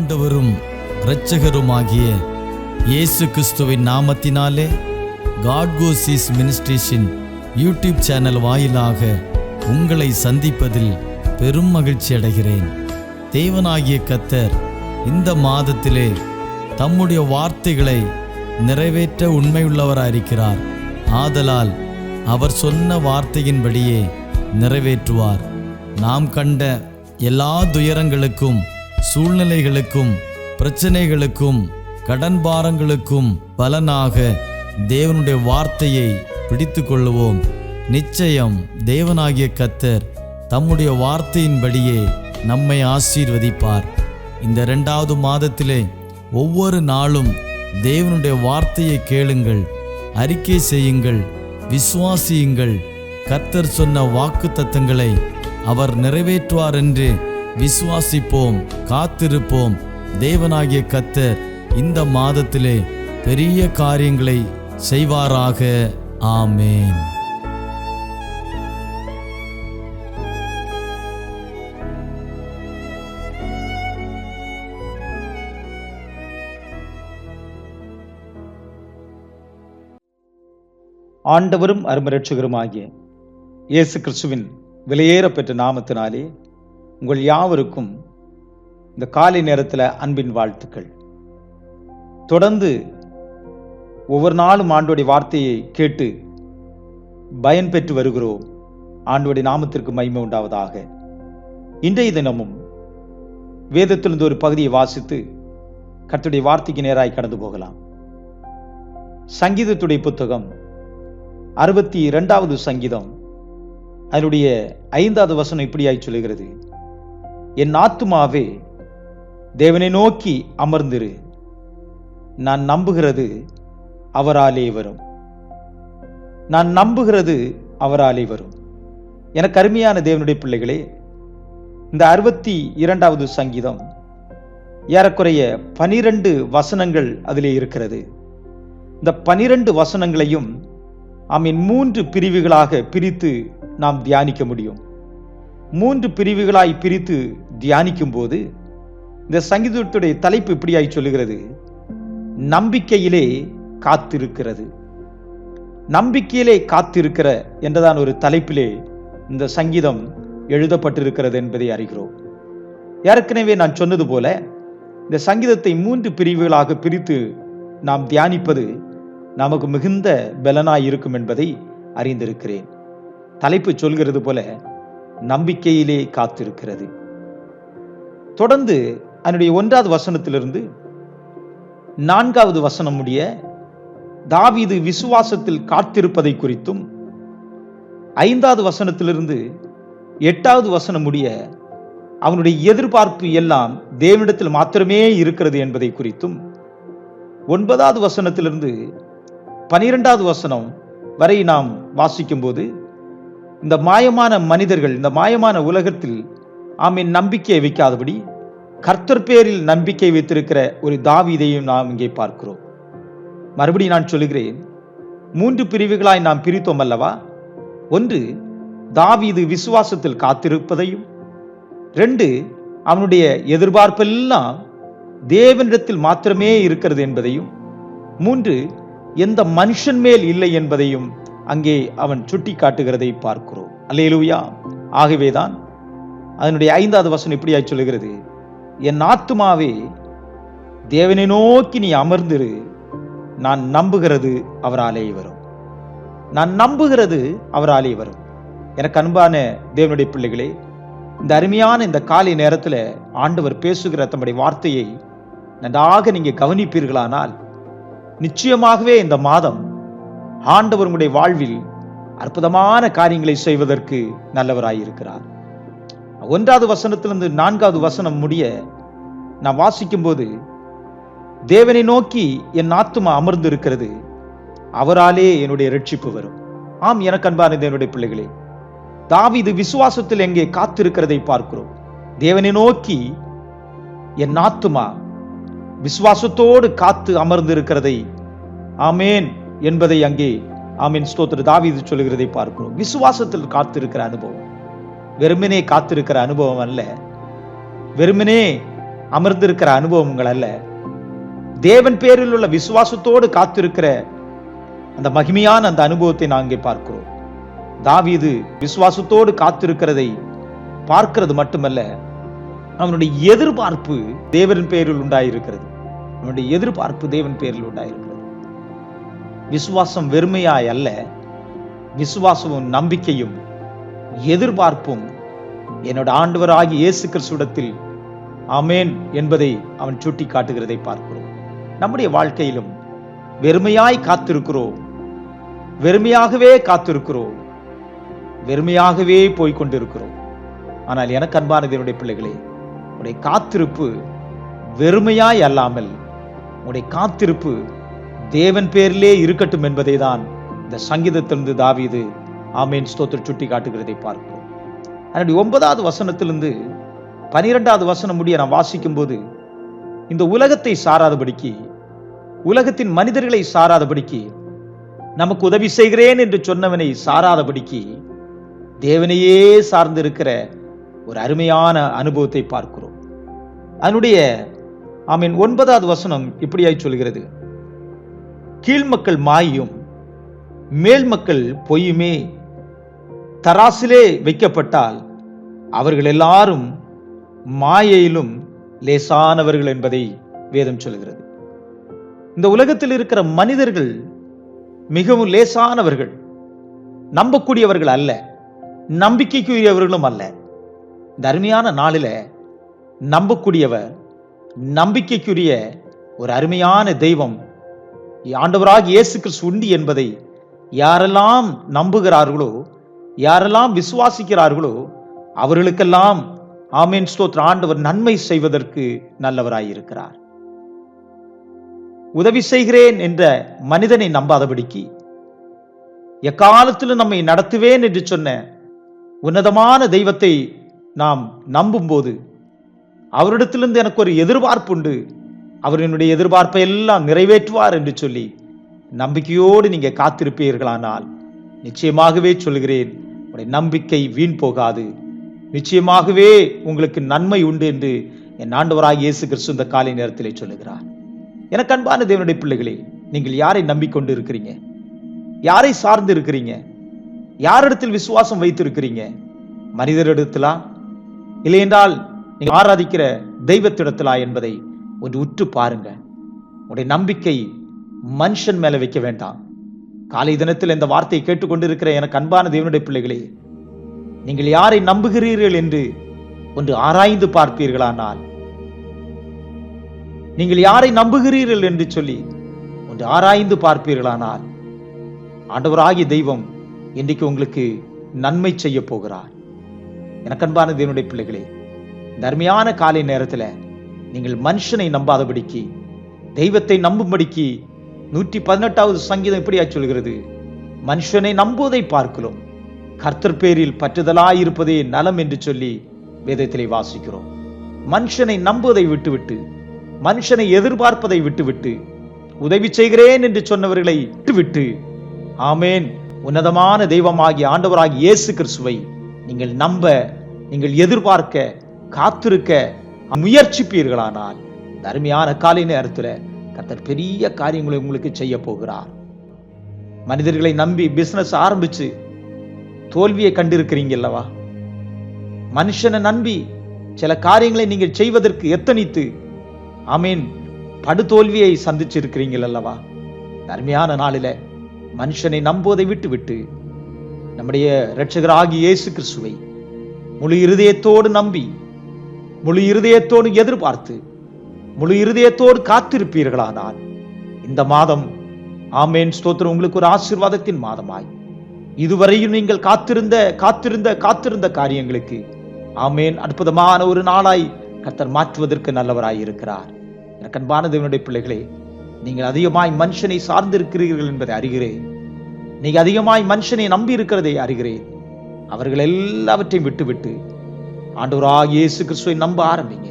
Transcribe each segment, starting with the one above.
ஆண்டவரும் இரட்சகருமாகிய இயேசு கிறிஸ்துவின் நாமத்தினாலே காட் கோஸ் ஈஸ் மினிஸ்ட்ரீஸின் யூடியூப் சேனல் வாயிலாக உங்களை சந்திப்பதில் பெரும் மகிழ்ச்சி அடைகிறேன். தேவனாகிய கர்த்தர் இந்த மாதத்திலே தம்முடைய வார்த்தைகளை நிறைவேற்ற உண்மையுள்ளவராயிருக்கிறார். ஆதலால் அவர் சொன்ன வார்த்தையின்படியே நிறைவேற்றுவார். நாம் கண்ட எல்லா துயரங்களுக்கும், சூழ்நிலைகளுக்கும், பிரச்சனைகளுக்கும், கடன் பாரங்களுக்கும் பலனாக தேவனுடைய வார்த்தையை பிடித்து கொள்ளுவோம். நிச்சயம் தேவனாகிய கர்த்தர் தம்முடைய வார்த்தையின்படியே நம்மை ஆசீர்வதிப்பார். இந்த 2வது மாதத்திலே ஒவ்வொரு நாளும் தேவனுடைய வார்த்தையை கேளுங்கள், அறிக்கை செய்யுங்கள், விசுவாசியுங்கள். கர்த்தர் சொன்ன வாக்குத்தத்தங்களை அவர் நிறைவேற்றுவார் என்று விசுவாசிப்போம், காத்திருப்போம். தேவனாகிய கர்த்தர் இந்த மாதத்திலே பெரிய காரியங்களை செய்வாராக. ஆமேன். ஆண்டவரும் அருமரட்சகருமாகிய இயேசு கிறிஸ்துவின் விலையேறப்பெற்ற நாமத்தினாலே உங்கள் யாவருக்கும் இந்த காலை நேரத்தில் அன்பின் வாழ்த்துக்கள். தொடர்ந்து ஒவ்வொரு நாளும் ஆண்டோடைய வார்த்தையை கேட்டு பயன் பெற்று வருகிறோம். ஆண்டோடைய நாமத்திற்கு மகிமை உண்டாவதாக. இன்றைய தினமும் வேதத்திலிருந்து ஒரு பகுதியை வாசித்து கர்த்தருடைய வார்த்தைக்கு நேராய் கடந்து போகலாம். சங்கீதத்துடைய புத்தகம் 62வது சங்கீதம், அதனுடைய 5வது வசனம் இப்படியாய் சொல்லுகிறது: என் ஆத்துமாவே தேவனை நோக்கி அமர்ந்திரு, நான் நம்புகிறது அவராலே வரும். நான் நம்புகிறது அவராலே வரும். எனக்கு அருமையான தேவனுடைய பிள்ளைகளே, இந்த 62வது சங்கீதம் ஏறக்குறைய 12 வசனங்கள் அதிலே இருக்கிறது. இந்த 12 வசனங்களையும் 3 பிரிவுகளாக பிரித்து நாம் தியானிக்க முடியும். 3 பிரிவுகளாய் பிரித்து தியானிக்கும் போது இந்த சங்கீதத்துடைய தலைப்பு இப்படியாய் சொல்லுகிறது: நம்பிக்கையிலே காத்திருக்கிறது. நம்பிக்கையிலே காத்திருக்கிற என்றதான் ஒரு தலைப்பிலே இந்த சங்கீதம் எழுதப்பட்டிருக்கிறது என்பதை அறிகிறோம். ஏற்கனவே நான் சொன்னது போல இந்த சங்கீதத்தை 3 பிரிவுகளாக பிரித்து நாம் தியானிப்பது நமக்கு மிகுந்த பலனாய் இருக்கும் என்பதை அறிந்திருக்கிறேன். தலைப்பு சொல்கிறது போல நம்பிக்கையிலே காத்திருக்கிறது. தொடர்ந்து அதனுடைய 1வது வசனத்திலிருந்து 4வது வசனம் முடிய தாவீது விசுவாசத்தில் காத்திருப்பதை குறித்தும், 5வது வசனத்திலிருந்து 8வது வசனம் முடிய அவனுடைய எதிர்பார்ப்பு எல்லாம் தேவனிடத்தில் மாத்திரமே இருக்கிறது என்பதை குறித்தும், 9வது வசனத்திலிருந்து 12வது வசனம் வரை நாம் வாசிக்கும் போது இந்த மாயமான மனிதர்கள், இந்த மாயமான உலகத்தில் நம்பிக்கையை வைக்காதபடி கர்த்தர் பேரில் நம்பிக்கை வைத்திருக்கிற ஒரு தாவீதையும் நாம் இங்கே பார்க்கிறோம். மறுபடியும் நான் சொல்லுகிறேன், 3 பிரிவுகளாய் நாம் பிரித்தோம் அல்லவா? 1, தாவீது விசுவாசத்தில் காத்திருப்பதையும், 2, அவனுடைய எதிர்பார்ப்பெல்லாம் தேவனிடத்தில் மாத்திரமே இருக்கிறது என்பதையும், 3, எந்த மனுஷன் மேல் இல்லை என்பதையும் அங்கே அவன் சுட்டி காட்டுகிறதை பார்க்கிறோம். அல்லேலூயா. ஆகவேதான் அதனுடைய 5வது வசனம் இப்படியாய் சொல்லுகிறது: என் ஆத்துமாவே தேவனை நோக்கி நீ அமர்ந்திரு, நான் நம்புகிறது அவராலே வரும். நான் நம்புகிறது அவராலே வரும். எனக்கு அன்பான தேவனுடைய பிள்ளைகளே, இந்த அருமையான இந்த காலை நேரத்தில் ஆண்டவர் பேசுகிற தம்முடைய வார்த்தையை நன்றாக நீங்க கவனிப்பீர்களானால் நிச்சயமாகவே இந்த மாதம் ஆண்டவர் உங்களுடைய வாழ்வில் அற்புதமான காரியங்களை செய்வதற்கு நல்லவராயிருக்கிறார். 1வது வசனத்திலிருந்து 4வது வசனம் முடிய நான் வாசிக்கும் போது, தேவனை நோக்கி என் ஆத்துமா அமர்ந்து இருக்கிறது, அவராலே என்னுடைய ரட்சிப்பு வரும். ஆம், எனக்கு அன்பான தேவனுடைய பிள்ளைகளே, தாவீது விசுவாசத்தில் எங்கே காத்திருக்கிறதை பார்க்கிறோம். தேவனை நோக்கி என் ஆத்துமா விசுவாசத்தோடு காத்து அமர்ந்து இருக்கிறதை, ஆமேன் என்பதை அங்கே ஆமீன் ஸ்தோத்திர தாவீது சொல்லுகிறதை பார்க்கிறோம். விசுவாசத்தில் காத்திருக்கிற அனுபவம் வெறுமனே காத்திருக்கிற அனுபவம் அல்ல. வெறுமனே அமர்ந்திருக்கிற அனுபவங்கள் அல்ல, தேவன் பேரில் உள்ள விசுவாசத்தோடு காத்திருக்கிற அந்த மகிமையான அந்த அனுபவத்தை நான் இங்கே பார்க்கிறோம். தாவீது விசுவாசத்தோடு காத்திருக்கிறதை பார்க்கிறது மட்டுமல்ல, அவனுடைய எதிர்பார்ப்பு தேவன் பேரில் உண்டாயிருக்கிறது. அவனுடைய எதிர்பார்ப்பு தேவன் பேரில் உண்டாயிருக்கிறது. விசுவாசம் வெறுமையாய் அல்ல, விசுவாசமும் நம்பிக்கையும் எதிர்பார்ப்பும் என்னோட ஆண்டவராகிய இயேசு கிறிஸ்துவிடத்தில் ஆமென் என்பதை அவன் சுட்டி காட்டுகிறதை பார்க்கிறோம். நம்முடைய வாழ்க்கையிலும் வெறுமையாய் காத்திருக்கிறோம், வெறுமையாகவே காத்திருக்கிறோம், வெறுமையாகவே போய்கொண்டிருக்கிறோம். ஆனால் எனக்கு அன்பான தேவனுடைய பிள்ளைகளே, உடைய காத்திருப்பு வெறுமையாய் அல்லாமல் உடைய காத்திருப்பு தேவன் பேரிலே இருக்கட்டும் என்பதை தான் இந்த சங்கீதத்திலிருந்து தாவீது ஆமென் ஸ்தோத்திரம் சுட்டி காட்டுகிறதை பார்க்கிறோம். அதனுடைய 9வது வசனத்திலிருந்து 12வது வசனம் முடிய நான் வாசிக்கும் போது, இந்த உலகத்தை சாராதபடிக்கு, உலகத்தின் மனிதர்களை சாராதபடிக்கு, நமக்கு உதவி செய்கிறேன் என்று சொன்னவனை சாராதபடிக்கு தேவனையே சார்ந்திருக்கிற ஒரு அருமையான அனுபவத்தை பார்க்கிறோம். அதனுடைய ஆமென் 9வது வசனம் இப்படியாய் சொல்கிறது, கீழ்மக்கள் மாயும் மேல் மக்கள் பொய்யுமே, தராசிலே வைக்கப்பட்டால் அவர்கள் எல்லாரும் மாயையிலும் லேசானவர்கள் என்பதை வேதம் சொல்கிறது. இந்த உலகத்தில் இருக்கிற மனிதர்கள் மிகவும் லேசானவர்கள், நம்பக்கூடியவர்கள் அல்ல, நம்பிக்கைக்குரியவர்களும் அல்ல. இந்த அருமையான நாளில் நம்பக்கூடியவர், நம்பிக்கைக்குரிய ஒரு அருமையான தெய்வம் ஆண்டவராகிய இயேசு கிறிஸ்து உண்டு என்பதை யாரெல்லாம் நம்புகிறார்களோ, யாரெல்லாம் விசுவாசிக்கிறார்களோ அவர்களுக்கெல்லாம் ஆமென் ஸ்தோத்திரம் ஆண்டவர் நன்மை செய்வதற்கு நல்லவராயிருக்கிறார். உதவி செய்கிறேன் என்ற மனிதனை நம்பாதபடிக்கு, எக்காலத்திலும் நம்மை நடத்துவேன் என்று சொன்ன உன்னதமான தெய்வத்தை நாம் நம்பும் போது அவரிடத்திலிருந்து எனக்கு ஒரு எதிர்பார்ப்பு உண்டு, அவர் என்னுடைய எதிர்பார்ப்பை எல்லாம் நிறைவேற்றுவார் என்று சொல்லி நம்பிக்கையோடு நீங்க காத்திருப்பீர்களானால் நிச்சயமாகவே சொல்கிறேன், உடைய நம்பிக்கை வீண் போகாது. நிச்சயமாகவே உங்களுக்கு நன்மை உண்டு என்று என் ஆண்டவராகிய இயேசு கிறிஸ்து இந்த காலை நேரத்திலே சொல்லுகிறார். எனக்கு அன்பான தேவனுடைய பிள்ளைகளே, நீங்கள் யாரை நம்பிக்கொண்டு இருக்கிறீங்க? யாரை சார்ந்து இருக்கிறீங்க? யாரிடத்தில் விசுவாசம் வைத்திருக்கிறீங்க? மனிதரிடத்திலா, இல்லை என்றால் நீங்க ஆராதிக்கிற தெய்வத்திடத்திலா என்பதை ஒன்று உற்று பாருங்க. உடைய நம்பிக்கை மனுஷன் மேல வைக்க வேண்டாம். காலை தினத்தில் இந்த வார்த்தையை கேட்டுக்கொண்டிருக்கிற எனக்கு அன்பான தேவனுடைய பிள்ளைகளே, நீங்கள் யாரை நம்புகிறீர்கள் என்று ஒன்று ஆராய்ந்து பார்ப்பீர்களானால், நீங்கள் யாரை நம்புகிறீர்கள் என்று சொல்லி ஒன்று ஆராய்ந்து பார்ப்பீர்களானால், ஆண்டவராகிய தெய்வம் இன்றைக்கு உங்களுக்கு நன்மை செய்ய போகிறார். எனக்கு அன்பான தேவனுடைய பிள்ளைகளே, இந்த அருமையான காலை நேரத்தில் நீங்கள் மனுஷனை நம்பாதபடிக்கு தெய்வத்தை நம்பும்படிக்கு 118வது சங்கீதம் இப்படியா சொல்கிறது, மனுஷனை நம்புவதை பார்க்கிறோம், கர்த்தர் பேரில் பற்றுதலாயிருப்பதே நலம் என்று சொல்லி வேதத்திலே வாசிக்கிறோம். மனுஷனை நம்புவதை விட்டுவிட்டு, மனுஷனை எதிர்பார்ப்பதை விட்டுவிட்டு, உதவி செய்கிறேன் என்று சொன்னவர்களை விட்டுவிட்டு, ஆமேன் உன்னதமான தெய்வமாகிய ஆண்டவராகிய இயேசு கிறிஸ்துவை நீங்கள் நம்ப, நீங்கள் எதிர்பார்க்க, காத்திருக்க முயற்சிப்பீர்களானால் இந்த அருமையான காலை நேரத்தில் கர்த்தர் பெரிய காரியங்களை உங்களுக்கு செய்ய போகிறார். மனிதர்களை நம்பி பிசினஸ் ஆரம்பிச்சு தோல்வியை கண்டிருக்கிறீங்க அல்லவா? மனுஷனை நம்பி சில காரியங்களை நீங்கள் செய்வதற்கு எத்தனித்து ஆமீன் படுதோல்வியை சந்திச்சிருக்கிறீங்கள் அல்லவா? அருமையான நாளில மனுஷனை நம்புவதை விட்டு நம்முடைய இரட்சகராகிய இயேசு கிறிஸ்துவை முழு இருதயத்தோடு நம்பி, முழு இருதயத்தோடு எதிர்பார்த்து, முழு இருதயத்தோடு காத்திருப்பீர்களானால் இந்த மாதம் ஆமேன் ஸ்தோத்திரம் உங்களுக்கு ஒரு ஆசீர்வாதத்தின் மாதமாய், இதுவரையும் நீங்கள் காத்திருந்த காரியங்களுக்கு ஆமேன் அற்புதமான ஒரு நாளாய் கர்த்தர் மாற்றுவதற்கு நல்லவராய் இருக்கிறார். எனக்கு அன்பான தேவனுடைய பிள்ளைகளே, நீங்கள் அதிகமாய் மனுஷனை சார்ந்திருக்கிறீர்கள் என்பதை அறிகிறேன். நீங்க அதிகமாய் மனுஷனை நம்பி இருக்கிறதை அறிகிறேன். அவர்கள் எல்லாவற்றையும் விட்டுவிட்டு ஆண்டவராகிய இயேசு கிறிஸ்துவை நம்ப ஆரம்பிங்க.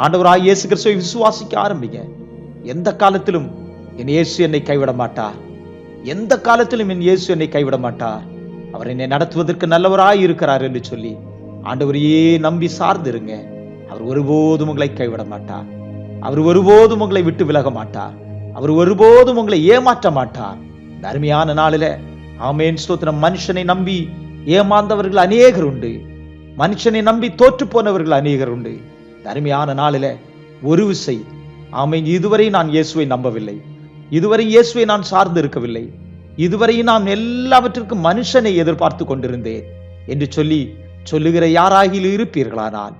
ஆண்டவராகிய இயேசு கிறிஸ்துவை விசுவாசிக்க ஆரம்பிங்க. எந்த காலத்திலும் என் இயேசு என்னை கைவிட மாட்டார். எந்த காலத்திலும் என் இயேசு என்னை கைவிட மாட்டார். அவர் என்னை நடத்துவதற்கு நல்லவராய் இருக்கிறார் என்று சொல்லி ஆண்டவரையே நம்பி சார்ந்திருங்க. அவர் ஒருபோதும் உங்களை கைவிட மாட்டார். அவர் ஒருபோதும் உங்களை விட்டு விலக மாட்டார். அவர் ஒருபோதும் உங்களை ஏமாற்ற மாட்டார். இந்த அருமையான நாளில ஆமென் ஸ்தோத்திரம். மனுஷனை நம்பி ஏமாந்தவர்கள் அநேகர் உண்டு. மனுஷனை நம்பி தோற்று போனவர்கள் அநேகர் உண்டு. இந்த அருமையான நாளில ஒரு விசை ஆமென், இதுவரை நான் இயேசுவை நம்பவில்லை, இதுவரை இயேசுவை நான் சார்ந்து இருக்கவில்லை, இதுவரை நான் எல்லாவற்றிற்கும் மனுஷனை எதிர்பார்த்து கொண்டிருந்தேன் என்று சொல்லுகிற யாராகிலும் இருப்பீர்களானால்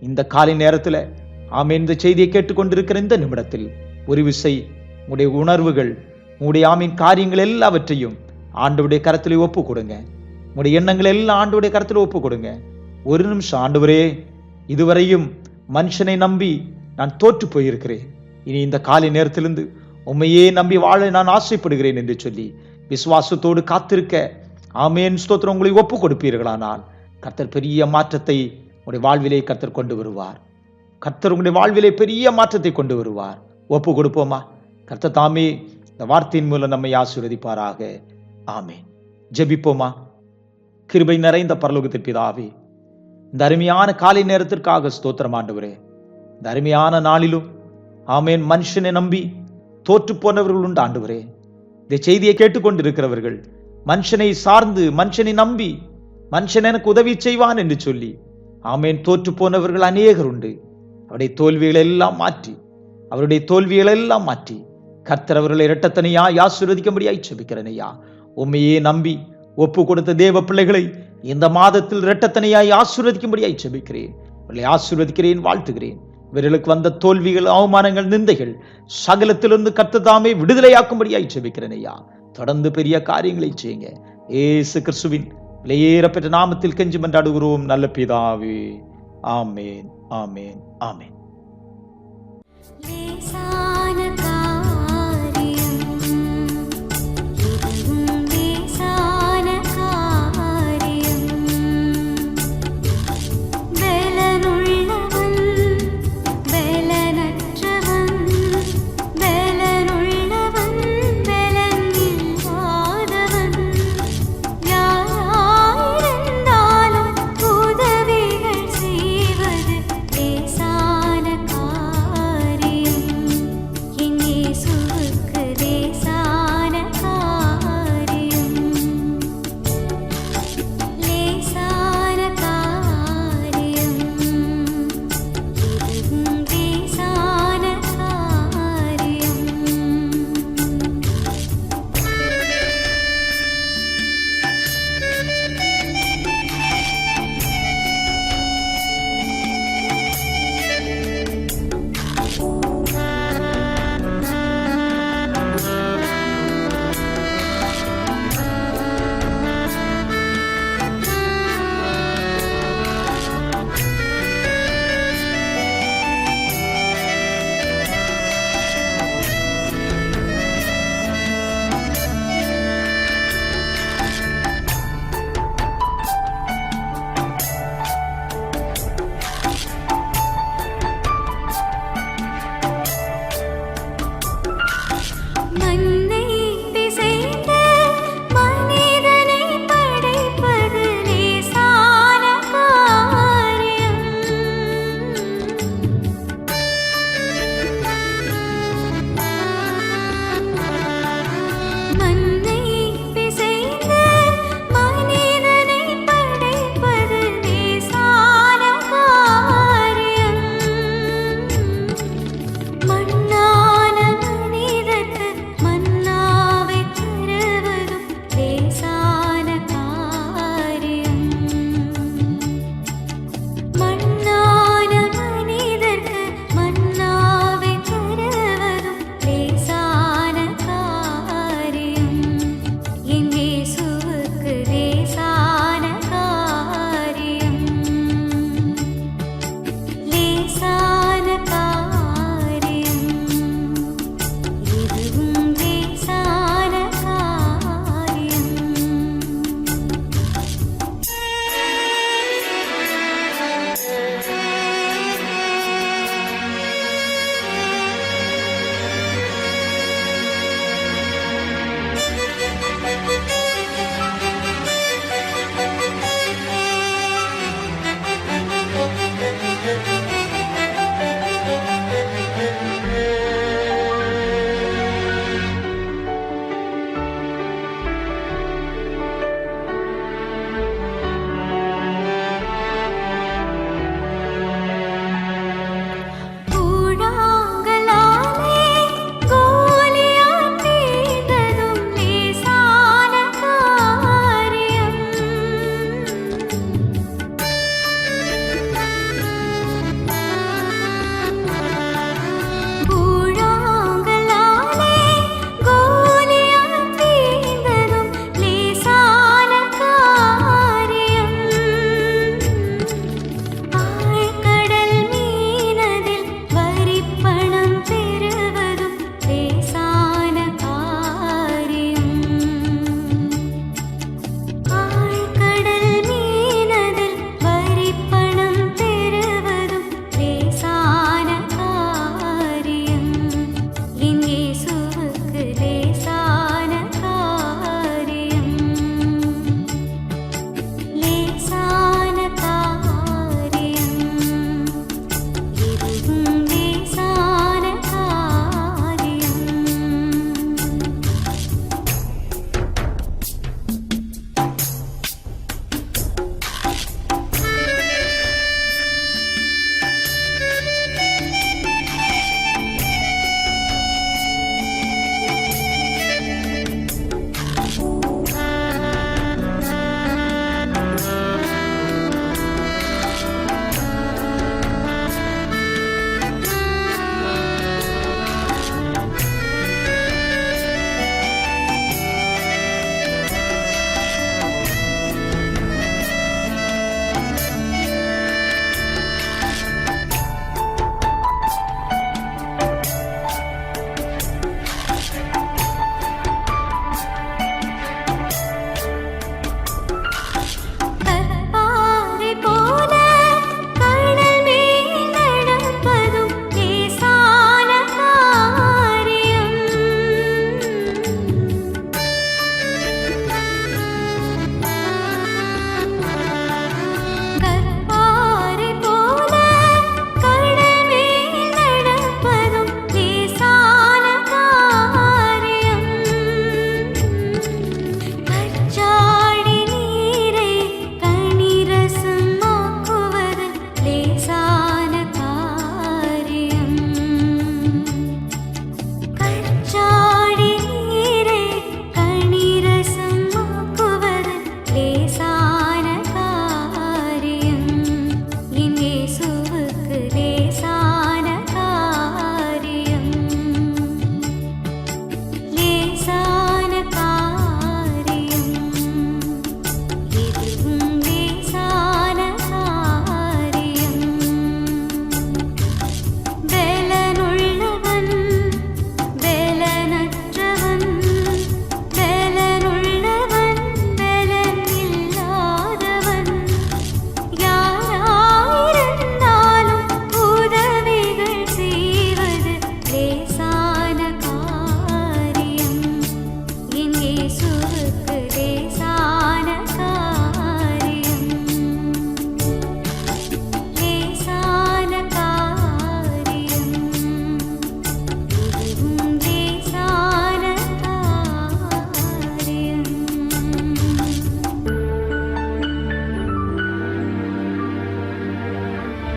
இந்த காலை நேரத்தில் ஆமென், இந்த செய்தியை கேட்டுக்கொண்டிருக்கிற இந்த நிமிடத்தில் ஒரு விசை உங்களுடைய உணர்வுகள், உங்களுடைய ஆமீன் காரியங்கள் எல்லாவற்றையும் ஆண்டவருடைய கரத்தில் ஒப்பு கொடுங்க. உங்களுடைய எண்ணங்கள் எல்லாம் ஆண்டவருடைய கரத்தில் ஒப்பு கொடுங்க. ஒரு நிமிஷம், ஆண்டவரே, இதுவரையும் மனுஷனை நம்பி நான் தோற்று போயிருக்கிறேன், இனி இந்த காலை நேரத்திலிருந்து உண்மையே நம்பி வாழ நான் ஆசைப்படுகிறேன் என்று சொல்லி விசுவாசத்தோடு காத்திருக்க ஆமென் ஸ்தோத்திரம் உங்களை ஒப்பு கொடுப்பீர்களானால் கர்த்தர் பெரிய மாற்றத்தை உங்களுடைய வாழ்விலே கர்த்தர் கொண்டு வருவார். கர்த்தர் உங்களுடைய வாழ்விலே பெரிய மாற்றத்தை கொண்டு வருவார். ஒப்பு கொடுப்போமா? கர்த்தர் தாமே இந்த வார்த்தையின் மூலம் நம்மை ஆசீர்வதிப்பாராக. ஆமென். ஜெபிப்போமா? கிருபை நிறைந்த பரலோகத்தின் பிதாவே, இந்த அருமையான காலை நேரத்திற்காக ஸ்தோத்திரம் ஆண்டவரே. இந்த அருமையான நாளிலும் ஆமென், மனுஷனை நம்பி தோற்று போனவர்கள் உண்டு ஆண்டவரே. இந்த செய்தியை கேட்டுக்கொண்டிருக்கிறவர்கள் மனுஷனை சார்ந்து, மனுஷனை நம்பி, மனுஷன் எனக்கு உதவி செய்வான் என்று சொல்லி ஆமென் தோற்று போனவர்கள் அநேகர் உண்டு. அவருடைய தோல்விகளை எல்லாம் மாற்றி கர்த்தர் அவர்களை இரட்டத்தனையாய் ஆசீர்வதிக்கும்படியாய் ஜெபிக்கிறேன் ஐயா. உம்மையே நம்பி ஒப்பு கொடுத்த தேவ பிள்ளைகளை இந்த மாதத்தில் இரட்டத்தனையாய் ஆசீர்வதிக்கும்படியாய் ஜெபிக்கிறேன். அவர்களை ஆசீர்வதிக்கிறேன், வாழ்த்துகிறேன். இவர்களுக்கு வந்த தோல்விகள், அவமானங்கள், நிந்தைகள் சகலத்திலிருந்து கர்த்தர் தாமே விடுதலையாக்கும்படியாய் ஜெபிக்கிறேன் ஐயா. தொடர்ந்து பெரிய காரியங்களை செய்யுங்க. இயேசு கிறிஸ்துவின் விலையேறப்பெற்ற நாமத்தில் கெஞ்சி மன்றாடுகிறோம் நல்ல பிதாவே. ஆமென், ஆமென், ஆமென். மண்